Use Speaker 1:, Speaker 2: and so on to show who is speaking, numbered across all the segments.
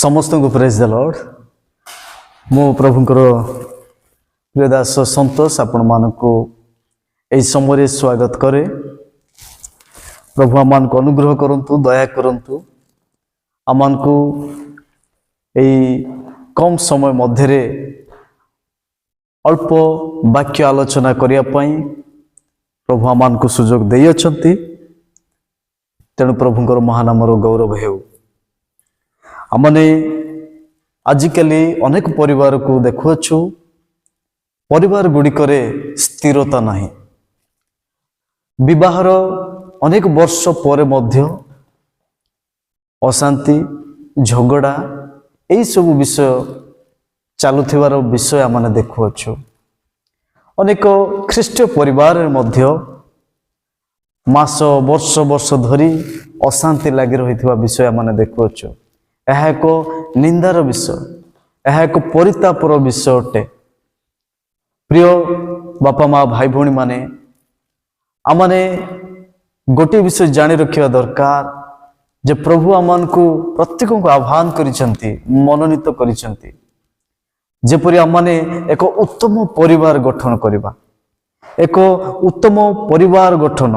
Speaker 1: समस्त को praise the Lord. मो प्रभुंकर प्रियदास संतोष आपण मानक यही समय स्वागत करे। प्रभु आमान को अनुग्रह करंतु, दया करंतु। आमान को यही कम समय मध्य अल्प वाक्य आलोचना करिया पई प्रभु आमान को सुजोग देई अछंती। तेणु प्रभुंकर महानामर गौरव हेउ। आमने आजिकली अनेक परिवार को देखुछु, परिवार गुड़िकरे स्थिरता नहीं। विवाहर अनेक वर्ष पर मध्य अशांति, झगड़ा यही सब विषय चलुथिबार विषय आमने देखुछु। अनेक ख्रीष्टीय परिवार मध्य मास वर्ष वर्ष धरी अशांति लगी रही विषय आमने देखुछु। यह एक निंदार विषय, यह एक परितापर विषय अटे। प्रिय बापा माँ भाई भौणी माने आमने गोटे विषय जानी रखा दरकार जे प्रभु आमान को प्रत्येक को आह्वान करिसेंती, मनोनीत करिसेंती जेपरि आमने एक उत्तम परिवार गठन करिबा, एक उत्तम परिवार गठन,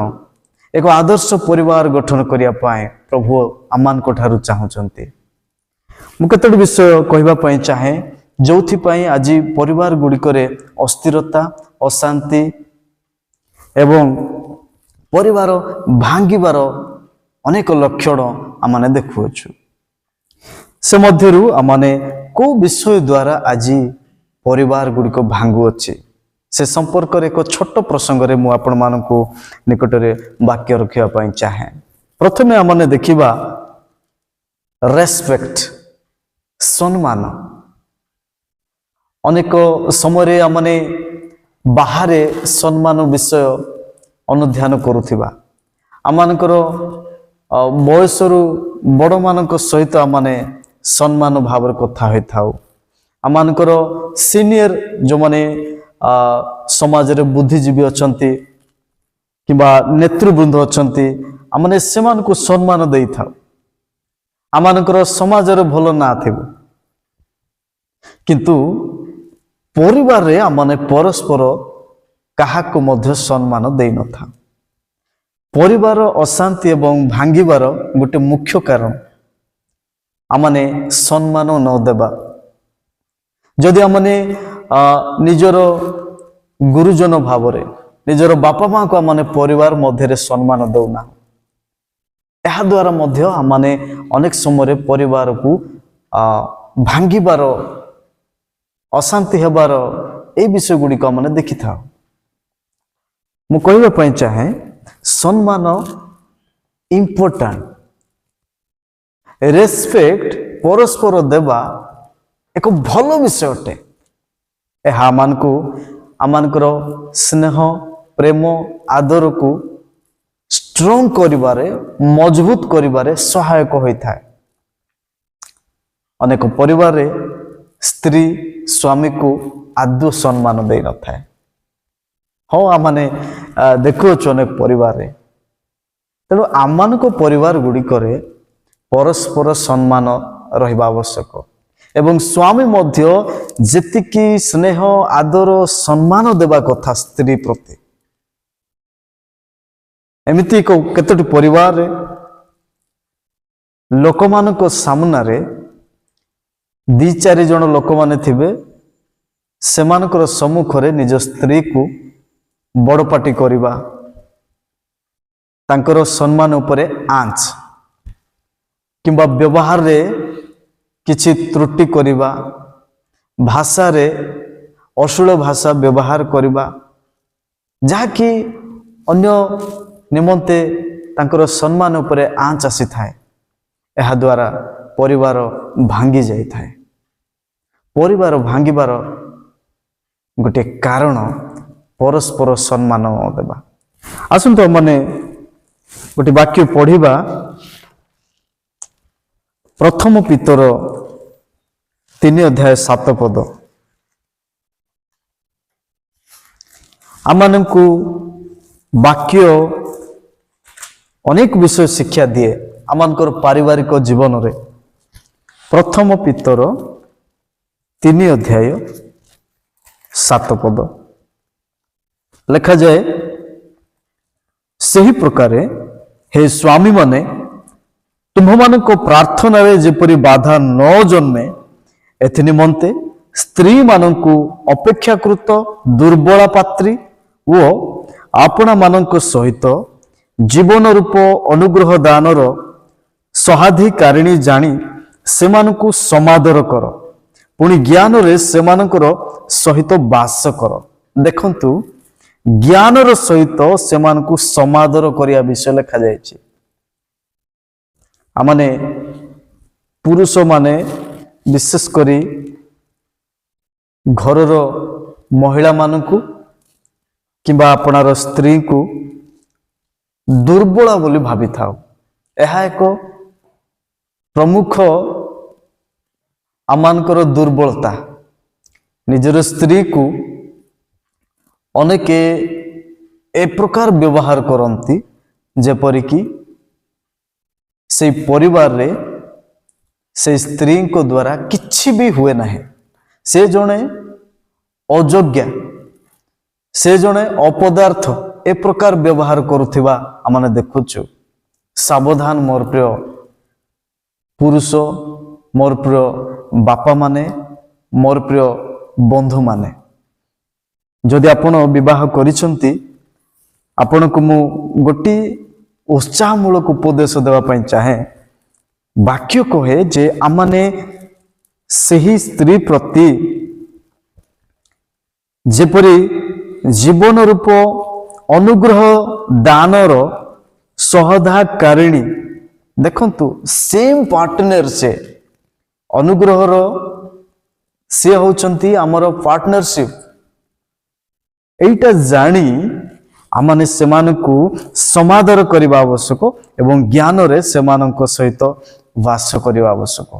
Speaker 1: एक आदर्श परिवार गठन करिया पाए प्रभु आमान को ठारू चाहुचंती। मु केतोटी विषय कहबा पई चाहे जोथि पई आज परिवार गुड़िकरे अस्थिरता, अशांति एवं परिवार भांगिबार अनेक लक्षण आमने देखुछु। से मध्यरु आमने को विषय द्वारा आज परिवार गुड़िक भांगु अछि से संपर्क रे एक छोट प्रसंग रे मु आपण मानकु निकटरे वाक्य रखिया पई चाहे। प्रथमे आमने देखिबा रेस्पेक्ट, सम्मान। अनेक समय आमने बाहरे सम्मान विषय अनुध्यान करुथिबा, आमानकर बयसरु बड़ मानक सहित आमने सम्मान भाव कथा होई थाउ। आमानकर सीनियर जो माने समाज रे बुद्धिजीवी अछंती किबा नेतृवृंद अछंती, आमने सेमान को सम्मान देई थाउ। आमानकर समाज रे भलो ना थिबो, किंतु परिवार रे आमने परस्पर काहाको मध्य सम्मान देई न था। परिवार अशांति एवं भांगिबार गोटे मुख्य कारण आमने सम्मान न देबा। जदि आमने निजर गुरुजन भाव रे निजर बापा माँ को आमने परिवार मध्य सम्मान दौना, यह द्वारा मध्य आमने अनेक समय परिवार को भांगिबार, अशांति हेबार ए विषय गुड़िक आमने देखि था। मु कहबा पई चाहे सम्मान इम्पोर्टेंट, रेस्पेक्ट परस्पर देवा एक भलो विषय अटे। यह आमानकर स्नेह, प्रेम, आदर को स्ट्रॉन्ग करिबारे, मजबूत करिबारे सहायक होता है। अनेक परिवार रे स्त्री स्वामी को आदौ सम्मान दे न थाए। हाँ आमने देखुछु अनेक परिवार रे। तेणु आमान को परिवार गुड़िकरे परस्पर सम्मान रहिबा आवश्यक एवं स्वामी मध्य जेतिकी स्नेह, आदर, सम्मान देबा कथा स्त्री प्रति। एमिति केतोटी परिवार रे लोक मानक सामना रे दी चारि जन लोक माने थिबे, सेमानकर सम्मुख रे निज स्त्री को बड़पाटी करिबा, तांकर सम्मान उपरे आंच किंबा व्यवहार रे किछि त्रुटि करिबा, भाषा रे अश्लील भाषा व्यवहार करिबा, जाकी अन्य निमंते तांकर सम्मान उपरे आंच आसी थाए। एहा द्वारा परिवार भांगी जाई थाए। परिवार भांगिबार गोटे कारण परस्पर सम्मान देबा। आसंतो माने गोटे वाक्य पढ़िबा, प्रथम पितर 3 अध्याय 7 पद। आमानकु वाक्य अनेक विषय शिक्षा दिए आमानकर पारिवारिक जीवन रे। ପ୍ରଥମ ପିତର 3:7 ଲେଖାଯାଏ, ସେହି ପ୍ରକାରେ ହେ ସ୍ୱାମୀମାନେ ତୁମ୍ଭମାନଙ୍କ ପ୍ରାର୍ଥନାରେ ଯେପରି ବାଧା ନ ଜନ୍ମେ ଏଥି ନିମନ୍ତେ ସ୍ତ୍ରୀମାନଙ୍କୁ ଅପେକ୍ଷାକୃତ ଦୁର୍ବଳା ପାତ୍ରୀ ଓ ଆପଣାମାନଙ୍କ ସହିତ ଜୀବନ ରୂପ ଅନୁଗ୍ରହ ଦାନର ସହାଧିକାରିଣୀ ଜାଣି ସେମାନଙ୍କୁ ସମାଦର କର, ପୁଣି ଜ୍ଞାନରେ ସେମାନଙ୍କର ସହିତ ବାସ କର। ଦେଖନ୍ତୁ, ଜ୍ଞାନର ସହିତ ସେମାନଙ୍କୁ ସମାଦର କରିବା ବିଷୟ ଲେଖାଯାଇଛି। ଆମମାନେ ପୁରୁଷମାନେ ବିଶେଷ କରି ଘରର ମହିଳାମାନଙ୍କୁ କିମ୍ବା ଆପଣାର ସ୍ତ୍ରୀଙ୍କୁ ଦୁର୍ବଳ ବୋଲି ଭାବିଥାଉ। ଏହା ଏକ ପ୍ରମୁଖ ଆମମାନଙ୍କର ଦୁର୍ବଳତା। ନିଜର ସ୍ତ୍ରୀକୁ ଅନେକ ଏ ପ୍ରକାର ବ୍ୟବହାର କରନ୍ତି ଯେପରିକି ସେଇ ପରିବାରରେ ସେଇ ସ୍ତ୍ରୀଙ୍କ ଦ୍ୱାରା କିଛି ବି ହୁଏ ନାହିଁ। ସେ ଜଣେ ଅଯୋଗ୍ୟା, ସେ ଜଣେ ଅପଦାର୍ଥ, ଏ ପ୍ରକାର ବ୍ୟବହାର କରୁଥିବା ଆମେ ଦେଖୁଛୁ। ସାବଧାନ ମୋର ପ୍ରିୟ ପୁରୁଷ, ମୋର ପ୍ରିୟ ବାପା ମାନେ, ମୋର ପ୍ରିୟ ବନ୍ଧୁମାନେ, ଯଦି ଆପଣ ବିବାହ କରିଛନ୍ତି, ଆପଣଙ୍କୁ ମୁଁ ଗୋଟିଏ ଉତ୍ସାହମୂଳକ ଉପଦେଶ ଦେବା ପାଇଁ ଚାହେଁ। ବାକ୍ୟ କହେ ଯେ ଆମମାନେ ସେହି ସ୍ତ୍ରୀ ପ୍ରତି ଯେପରି ଜୀବନ ରୂପ ଅନୁଗ୍ରହ ଦାନର ସହଧାକାରିଣୀ। ଦେଖନ୍ତୁ, ସେମ୍ ପାର୍ଟନର, ସେ ଅନୁଗ୍ରହର ସେ ହେଉଛନ୍ତି ଆମର ପାର୍ଟନରସିପ୍। ଏଇଟା ଜାଣି ଆମମାନେ ସେମାନଙ୍କୁ ସମାଦର କରିବା ଆବଶ୍ୟକ ଏବଂ ଜ୍ଞାନରେ ସେମାନଙ୍କ ସହିତ ବାସ କରିବା ଆବଶ୍ୟକ।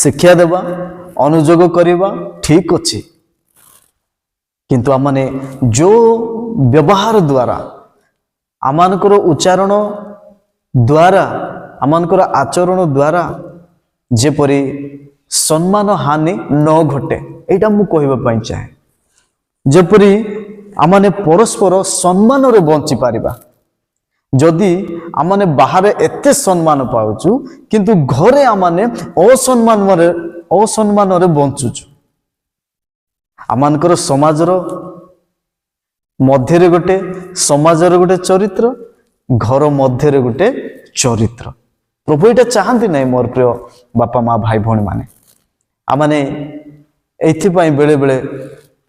Speaker 1: ଶିକ୍ଷା ଦେବା, ଅନୁଯୋଗ କରିବା ଠିକ ଅଛି, କିନ୍ତୁ ଆମମାନେ ଯେଉଁ ବ୍ୟବହାର ଦ୍ୱାରା, ଆମମାନଙ୍କର ଉଚ୍ଚାରଣ ଦ୍ୱାରା, ଆମମାନଙ୍କର ଆଚରଣ ଦ୍ୱାରା ଯେପରି ସମ୍ମାନ ହାନି ନ ଘଟେ, ଏଇଟା ମୁଁ କହିବା ପାଇଁ ଚାହେଁ। ଯେପରି ଆମମାନେ ପରସ୍ପର ସମ୍ମାନରେ ବଞ୍ଚିପାରିବା। ଯଦି ଆମମାନେ ବାହାରେ ଏତେ ସମ୍ମାନ ପାଉଛୁ କିନ୍ତୁ ଘରେ ଆମମାନେ ଅସମ୍ମାନରେ ବଞ୍ଚୁଛୁ। ଆମମାନଙ୍କର ସମାଜର ମଧ୍ୟରେ ଗୋଟେ ଚରିତ୍ର, ଘର ମଧ୍ୟରେ ଗୋଟେ ଚରିତ୍ର। ପ୍ରଭୁ ଏଇଟା ଚାହାନ୍ତି ନାହିଁ ମୋର ପ୍ରିୟ ବାପା ମା ଭାଇ ଭଉଣୀ ମାନେ। ଆମମାନେ ଏଇଥିପାଇଁ ବେଳେବେଳେ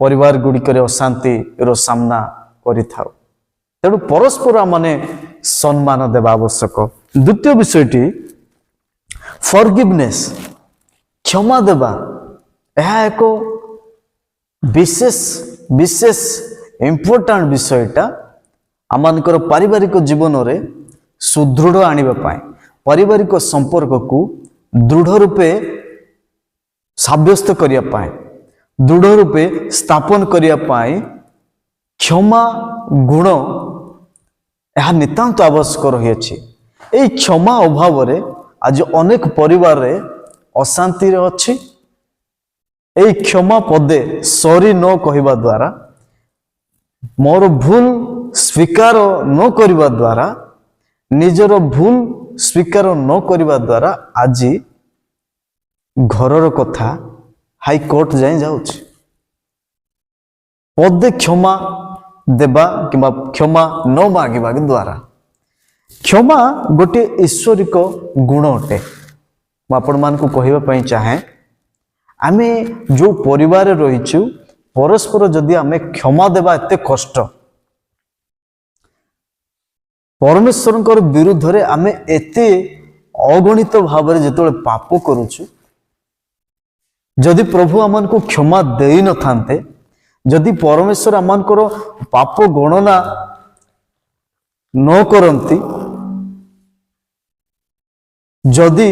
Speaker 1: ପରିବାର ଗୁଡ଼ିକରେ ଅଶାନ୍ତିର ସାମ୍ନା କରିଥାଉ। ତେଣୁ ପରସ୍ପର ଆମମାନେ ସମ୍ମାନ ଦେବା ଆବଶ୍ୟକ। ଦ୍ୱିତୀୟ ବିଷୟଟି ଫରଗିଭନେସ୍, କ୍ଷମା ଦେବା। ଏହା ଏକ ବିଶେଷ ଇମ୍ପୋର୍ଟାଣ୍ଟ ବିଷୟଟା ଆମମାନଙ୍କର ପାରିବାରିକ ଜୀବନରେ ସୁଦୃଢ଼ ଆଣିବା ପାଇଁ, ପାରିବାରିକ ସମ୍ପର୍କକୁ ଦୃଢ଼ ରୂପେ ସାବ୍ୟସ୍ତ କରିବା ପାଇଁ, ଦୃଢ଼ ରୂପେ ସ୍ଥାପନ କରିବା ପାଇଁ କ୍ଷମା ଗୁଣ ଏହା ନିତାନ୍ତ ଆବଶ୍ୟକ ରହିଅଛି। ଏହି କ୍ଷମା ଅଭାବରେ ଆଜି ଅନେକ ପରିବାରରେ ଅଶାନ୍ତିରେ ଅଛି। ଏହି କ୍ଷମା ପଦେ ସରି ନ କହିବା ଦ୍ୱାରା, ମୋର ଭୁଲ ସ୍ୱୀକାର ନ କରିବା ଦ୍ୱାରା, ନିଜର ଭୁଲ ସ୍ୱୀକାର ନ କରିବା ଦ୍ୱାରା ଆଜି ଘରର କଥା ହାଇକୋର୍ଟ ଯାଏଁ ଯାଉଛି। ପଦେ କ୍ଷମା ଦେବା କିମ୍ବା କ୍ଷମା ନ ମାଗିବା ଦ୍ୱାରା। କ୍ଷମା ଗୋଟିଏ ଈଶ୍ୱରିକ ଗୁଣ ଅଟେ। ମୁଁ ଆପଣମାନଙ୍କୁ କହିବା ପାଇଁ ଚାହେଁ, ଆମେ ଯେଉଁ ପରିବାରରେ ରହିଛୁ, ପରସ୍ପର ଯଦି ଆମେ କ୍ଷମା ଦେବା ଏତେ କଷ୍ଟ, ପରମେଶ୍ୱରଙ୍କର ବିରୁଦ୍ଧରେ ଆମେ ଏତେ ଅଗଣିତ ଭାବରେ ଯେତେବେଳେ ପାପ କରୁଛୁ, ଯଦି ପ୍ରଭୁ ଆମମାନଙ୍କୁ କ୍ଷମା ଦେଇନଥାନ୍ତେ, ଯଦି ପରମେଶ୍ୱର ଆମମାନଙ୍କର ପାପ ଗଣନା ନ କରନ୍ତି, ଯଦି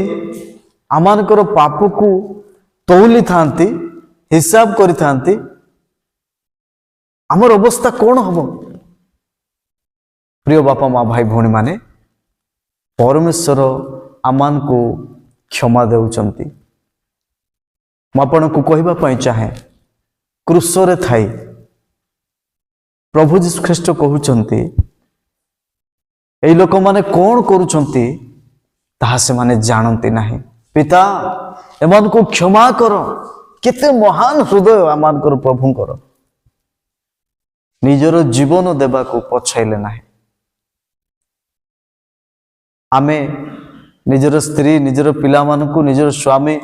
Speaker 1: ଆମମାନଙ୍କର ପାପକୁ ତଉଲିଥାନ୍ତି, ହିସାବ କରିଥାନ୍ତି, ଆମର ଅବସ୍ଥା କ'ଣ ହବ? ପ୍ରିୟ ବାପା ମା ଭାଇ ଭଉଣୀ ମାନେ, ପରମେଶ୍ୱର ଆମମାନଙ୍କୁ क्षमा देउचंती। ମୁଁ ଆପଣଙ୍କୁ କହିବା ପାଇଁ ଚାହେଁ, କ୍ରୁଶରେ ଥାଇ ପ୍ରଭୁ ଯୀଶୁ ଖ୍ରୀଷ୍ଟ କହୁଛନ୍ତି, ଏଇ ଲୋକମାନେ କ'ଣ କରୁଛନ୍ତି ତାହା ସେମାନେ ଜାଣନ୍ତି ନାହିଁ। ପିତା, ଏମାନଙ୍କୁ କ୍ଷମା କର। କେତେ ମହାନ ହୃଦୟ ଆମମାନଙ୍କର ପ୍ରଭୁଙ୍କର, ନିଜର ଜୀବନ ଦେବାକୁ ପଛାଇଲେ ନାହିଁ। ଆମେ ନିଜର ସ୍ତ୍ରୀ, ନିଜର ପିଲାମାନଙ୍କୁ, ନିଜର ସ୍ୱାମୀ,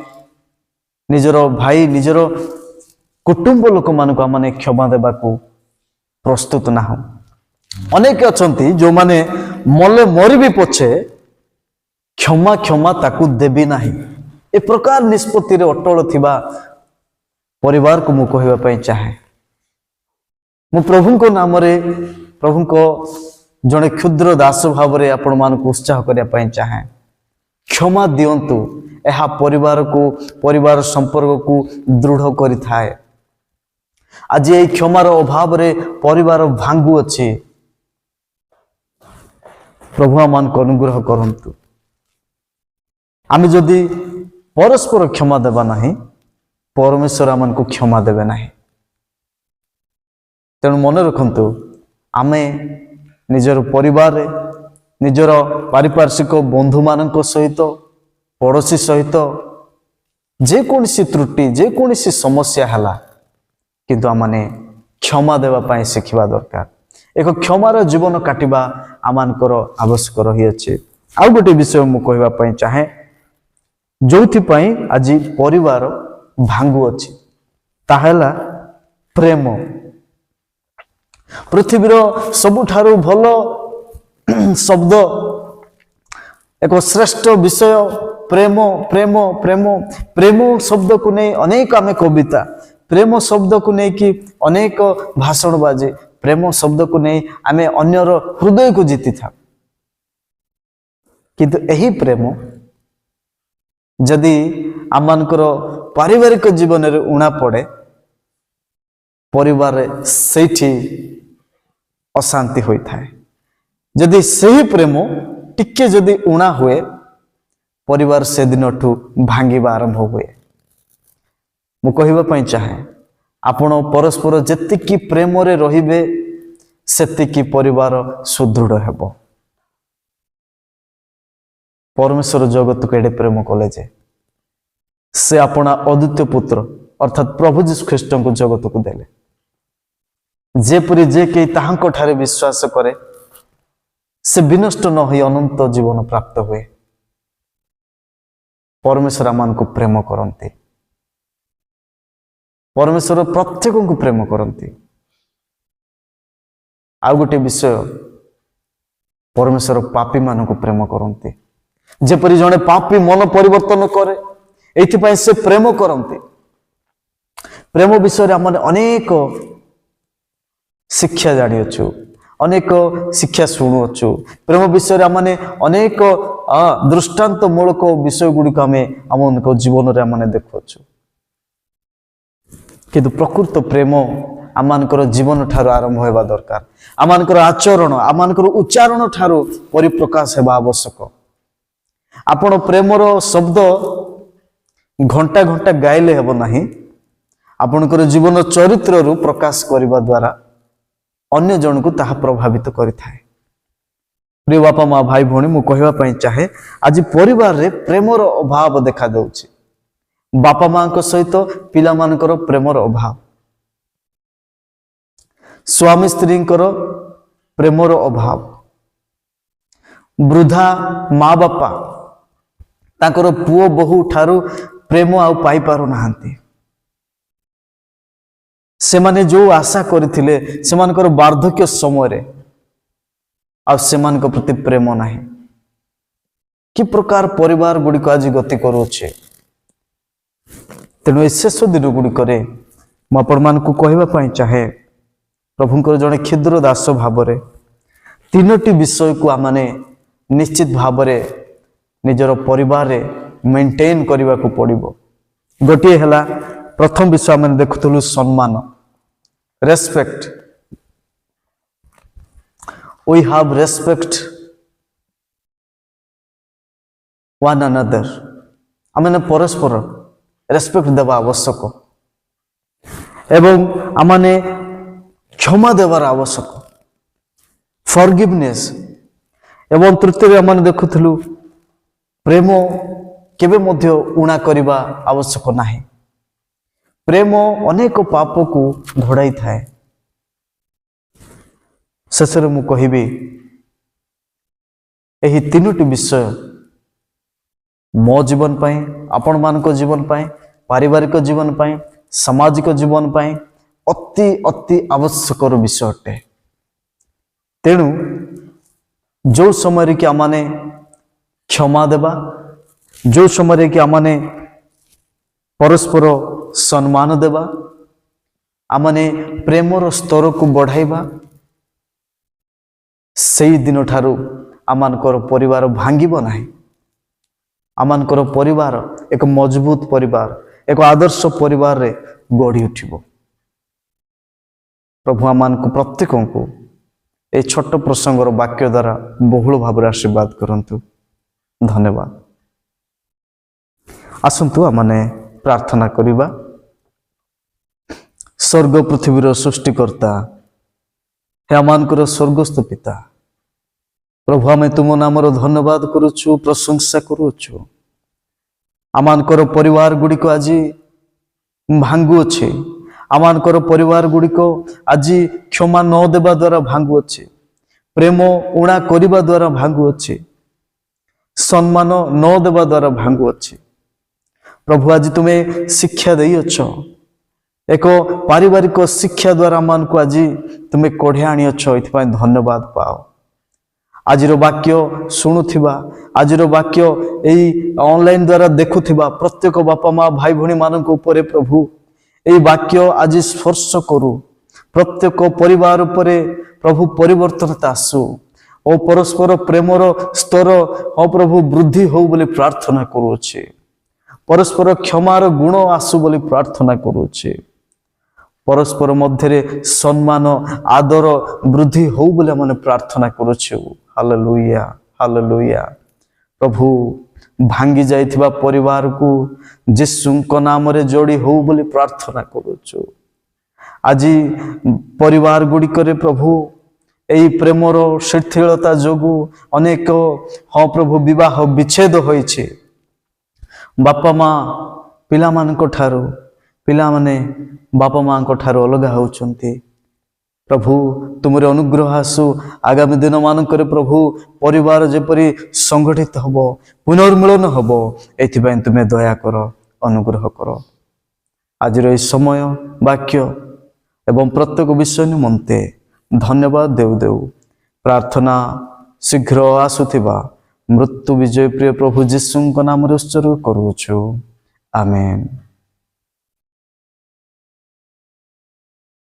Speaker 1: ନିଜର ଭାଇ, ନିଜର କୁଟୁମ୍ବ ଲୋକମାନଙ୍କୁ ଆମେ କ୍ଷମା ଦେବାକୁ ପ୍ରସ୍ତୁତ ନାହୁଁ। ଅନେକ ଅଛନ୍ତି ଯେଉଁମାନେ ମଲେ ମରିବି ପଛେ କ୍ଷମା ତାକୁ ଦେବି ନାହିଁ। ଏ ପ୍ରକାର ନିଷ୍ପତ୍ତିରେ ଅଟଳ ଥିବା ପରିବାରକୁ ମୁଁ କହିବା ପାଇଁ ଚାହେଁ, ମୁଁ ପ୍ରଭୁଙ୍କ ନାମରେ, ପ୍ରଭୁଙ୍କ ଜଣେ କ୍ଷୁଦ୍ର ଦାସ ଭାବରେ ଆପଣମାନଙ୍କୁ ଉତ୍ସାହ କରିବା ପାଇଁ ଚାହେଁ, କ୍ଷମା ଦିଅନ୍ତୁ। ଏହା ପରିବାର ସମ୍ପର୍କକୁ ଦୃଢ଼ କରିଥାଏ। ଆଜି ଏହି କ୍ଷମାର ଅଭାବରେ ପରିବାର ଭାଙ୍ଗୁଅଛି। ପ୍ରଭୁ ଆମମାନଙ୍କୁ ଅନୁଗ୍ରହ କରନ୍ତୁ। ଆମେ ଯଦି ପରସ୍ପର କ୍ଷମା ଦେବା ନାହିଁ, ପରମେଶ୍ୱର ଆମମାନଙ୍କୁ କ୍ଷମା ଦେବେ ନାହିଁ। ତେଣୁ ମନେ ରଖନ୍ତୁ, ଆମେ ନିଜର ପରିବାରରେ, ନିଜର ପାରିପାର୍ଶ୍ୱିକ ବନ୍ଧୁମାନଙ୍କ ସହିତ, ପଡ଼ୋଶୀ ସହିତ ଯେକୌଣସି ତ୍ରୁଟି, ଯେକୌଣସି ସମସ୍ୟା ହେଲା, କିନ୍ତୁ ଆମମାନେ କ୍ଷମା ଦେବା ପାଇଁ ଶିଖିବା ଦରକାର। ଏକ କ୍ଷମାର ଜୀବନ କାଟିବା ଆମମାନଙ୍କର ଆବଶ୍ୟକ ରହିଅଛି। ଆଉ ଗୋଟିଏ ବିଷୟ ମୁଁ କହିବା ପାଇଁ ଚାହେଁ, ଯେଉଁଥିପାଇଁ ଆଜି ପରିବାର ଭାଙ୍ଗୁଅଛି, ତାହା ହେଲା ପ୍ରେମ। ପୃଥିବୀର ସବୁଠାରୁ ଭଲ ଶବ୍ଦ, ଏକ ଶ୍ରେଷ୍ଠ ବିଷୟ ପ୍ରେମ। ପ୍ରେମ ପ୍ରେମ ପ୍ରେମ ଶବ୍ଦକୁ ନେଇ ଅନେକ ଆମେ କବିତା, ପ୍ରେମ ଶବ୍ଦକୁ ନେଇକି ଅନେକ ଭାଷଣ ବାଜେ, ପ୍ରେମ ଶବ୍ଦକୁ ନେଇ ଆମେ ଅନ୍ୟର ହୃଦୟକୁ ଜିତିଥାଉ। କିନ୍ତୁ ଏହି ପ୍ରେମ ଯଦି ଆମମାନଙ୍କର ପାରିବାରିକ ଜୀବନରେ ଉଣା ପଡ଼େ, ପରିବାରରେ ସେଇଠି ଅଶାନ୍ତି ହୋଇଥାଏ। ଯଦି ସେହି ପ୍ରେମ ଟିକେ ଯଦି ଉଣା ହୁଏ, ପରିବାର ସେଦିନଠୁ ଭାଙ୍ଗିବା ଆରମ୍ଭ ହୁଏ। ମୁଁ କହିବା ପାଇଁ ଚାହେଁ, ଆପଣ ପରସ୍ପର ଯେତିକି ପ୍ରେମରେ ରହିବେ, ସେତିକି ପରିବାର ସୁଦୃଢ଼ ହେବ। ପରମେଶ୍ୱର ଜଗତକୁ ଏଡ଼େ ପ୍ରେମ କଲେ ଯେ ସେ ଆପଣା ଅଦ୍ୱିତୀୟ ପୁତ୍ର ଅର୍ଥାତ୍ ପ୍ରଭୁ ଯୀଶୁ ଖ୍ରୀଷ୍ଟଙ୍କୁ ଜଗତକୁ ଦେଲେ, ଯେପରି ଯେ କେହି ତାହାଙ୍କ ଠାରେ ବିଶ୍ୱାସ କରେ ସେ ବିନଷ୍ଟ ନ ହୋଇ ଅନନ୍ତ ଜୀବନ ପ୍ରାପ୍ତ ହୁଏ। ପରମେଶ୍ୱର ଆମମାନଙ୍କୁ ପ୍ରେମ କରନ୍ତି। ପରମେଶ୍ୱର ପ୍ରତ୍ୟେକଙ୍କୁ ପ୍ରେମ କରନ୍ତି। ଆଉ ଗୋଟିଏ ବିଷୟ, ପରମେଶ୍ୱର ପାପୀମାନଙ୍କୁ ପ୍ରେମ କରନ୍ତି। ଯେପରି ଜଣେ ପାପୀ ମନ ପରିବର୍ତ୍ତନ କରେ, ଏଇଥିପାଇଁ ସେ ପ୍ରେମ କରନ୍ତି। ପ୍ରେମ ବିଷୟରେ ଆମେ ଅନେକ ଶିକ୍ଷା ଜାଣିଅଛୁ, ଅନେକ ଶିକ୍ଷା ଶୁଣୁଅଛୁ। ପ୍ରେମ ବିଷୟରେ ଆମେ ଅନେକ ଦୃଷ୍ଟାନ୍ତମୂଳକ ବିଷୟ ଗୁଡ଼ିକ ଆମେ ଆମମାନଙ୍କ ଜୀବନରେ ଆମେ ଦେଖୁଅଛୁ। କିନ୍ତୁ ପ୍ରକୃତ ପ୍ରେମ ଆମମାନଙ୍କର ଜୀବନ ଠାରୁ ଆରମ୍ଭ ହେବା ଦରକାର। ଆମମାନଙ୍କର ଆଚରଣ, ଆମମାନଙ୍କର ଉଚ୍ଚାରଣ ଠାରୁ ପରିପ୍ରକାଶ ହେବା ଆବଶ୍ୟକ। ଆପଣ ପ୍ରେମର ଶବ୍ଦ ଘଣ୍ଟା ଘଣ୍ଟା ଗାଇଲେ ହେବ ନାହିଁ, ଆପଣଙ୍କର ଜୀବନ ଚରିତ୍ରରୁ ପ୍ରକାଶ କରିବା ଦ୍ୱାରା ଅନ୍ୟ ଜଣକୁ ତାହା ପ୍ରଭାବିତ କରିଥାଏ। ପ୍ରିୟ ବାପା ମା, ଭାଇ ଭଉଣୀ, ମୁଁ କହିବା ପାଇଁ ଚାହେଁ, ଆଜି ପରିବାରରେ ପ୍ରେମର ଅଭାବ ଦେଖାଯାଉଛି। ବାପା ମାଙ୍କ ସହିତ ପିଲାମାନଙ୍କର ପ୍ରେମର ଅଭାବ, ସ୍ୱାମୀ ସ୍ତ୍ରୀଙ୍କର ପ୍ରେମର ଅଭାବ, ବୃଦ୍ଧା ମା ବାପା ତାଙ୍କର ପୁଅ ବୋହୂ ଠାରୁ ପ୍ରେମ ଆଉ ପାଇପାରୁନାହାନ୍ତି। ସେମାନେ ଯେଉଁ ଆଶା କରିଥିଲେ ସେମାନଙ୍କର ବାର୍ଦ୍ଧକ୍ୟ ସମୟରେ, ଆଉ ସେମାନଙ୍କ ପ୍ରତି ପ୍ରେମ ନାହିଁ। କି ପ୍ରକାର ପରିବାର ଗୁଡ଼ିକ ଆଜି ଗତି କରୁଅଛି। ତେଣୁ ଏ ଶେଷ ଦିନ ଗୁଡ଼ିକରେ ମୁଁ ଆପଣମାନଙ୍କୁ କହିବା ପାଇଁ ଚାହେଁ, ପ୍ରଭୁଙ୍କର ଜଣେ କ୍ଷୁଦ୍ର ଦାସ ଭାବରେ ତିନୋଟି ବିଷୟକୁ ଆମେ ନିଶ୍ଚିତ ଭାବରେ ନିଜର ପରିବାରରେ ମେଣ୍ଟେନ୍ କରିବାକୁ ପଡ଼ିବ। ଗୋଟିଏ ହେଲା, ପ୍ରଥମ ବିଷୟ ଆମେ ଦେଖୁଥିଲୁ ସମ୍ମାନ, respect. We have respect one another. आमे परस्पर रेस्पेक्ट देवा आवश्यक एवं आमने क्षमा देवार आवश्यक फॉरगिवनेस। एवं तृतीय आम देखुलु प्रेम केबे मध्य उणा करने आवश्यक नाही। प्रेम अनेक पाप को घोड़ाई थाए। शेष मु कहिबी एही तीनोटी विषय मो जीवन पाए, आपण मान जीवन पाए, पारिवारिक जीवन पाए, सामाजिक जीवन पाए अति अति आवश्यक विषय अटे। तेणु जो समय कि आमने क्षमा देवा, जो समय कि आमने परस्पर सम्मान देवा, आमने प्रेमर स्तर को बढ़ाइबा, सेई दिन ठारू आमानकर परिवार भांगिब नाही। आमानकर परिवार एक मजबूत परिवार, एक आदर्श परिवार रे गढ़ी उठिब। प्रभु आमान को प्रत्येक को ए छोट प्रसंगर वाक्य द्वारा बहुल भाव आशीर्वाद करंतु। धन्यवाद। आसंतु आमने प्रार्थना करिबा। स्वर्ग पृथ्वीर सृष्टिकर्ता हे आमानकर स्वर्गस्थ पिता, प्रभु आमे तुम नामर धन्यवाद करुछु, प्रशंसा करुछु। आमानकर परिवार गुड़िक आज भांगु अच्छे। आमानकर परिवार गुड़िक आज क्षमा न देवा द्वारा भांगु अच्छे, प्रेम उणा करिबा द्वारा भांगु अच्छे, सम्मान न देवा द्वारा भांगु अच्छे। प्रभु आज तुम्हें शिक्षा दे अच्छ, एक पारिवारिक शिक्षा द्वारा मान को आज तुम्हें कढ़े आनी अच्छ। इथपाई धन्यवाद पाओ। आजिर वाक्य शुणुथिबा, आजिर वाक्य एई ऑनलाइन द्वारा देखुथिबा प्रत्येक बापा माँ भाई भणी मानक उपरे प्रभु एई वाक्य आज स्पर्श करू। प्रत्येक परिवार उपरे प्रभु परिवर्तन आसु और परस्पर प्रेमर स्तर ओ प्रभु वृद्धि हो बोली प्रार्थना करूछे। परस्पर क्षमार गुण आसु बोली प्रार्थना करूछे। परस्पर मध्य सम्मान आदर वृद्धि हो बोले माने प्रार्थना करूछु। Hallelujah, hallelujah. प्रभु भांगी जाइथिबा परिवार को यीशुଙ୍କ नाम रे जोड़ी हो बोली प्रार्थना करूछु। आज परिवार गुड़िक प्रभु एई प्रेमर शिथिलता जोगु अनेक हाँ प्रभु विवाह विच्छेद होइछे। बापा माँ पिला मानक ठारू, पिला माने बापा माँ को ठारू अलग होउछंती। प्रभु तुमरे अनुग्रह आसु। आगामी दिन मानक प्रभु परिवार जेपरी संगठित हबो, पुनर्मिलन हबो, एथिबाई तुमे दया कर, अनुग्रह कर। आजिर ए समय वाक्य एवं प्रत्येक विषय निमंते धन्यवाद देउ देउ। प्रार्थना शीघ्र आसुथिबा मृत्यु विजय प्रिय प्रभु यीशुଙ୍କ नाम रे उत्सर्ग करूछु। आमेन।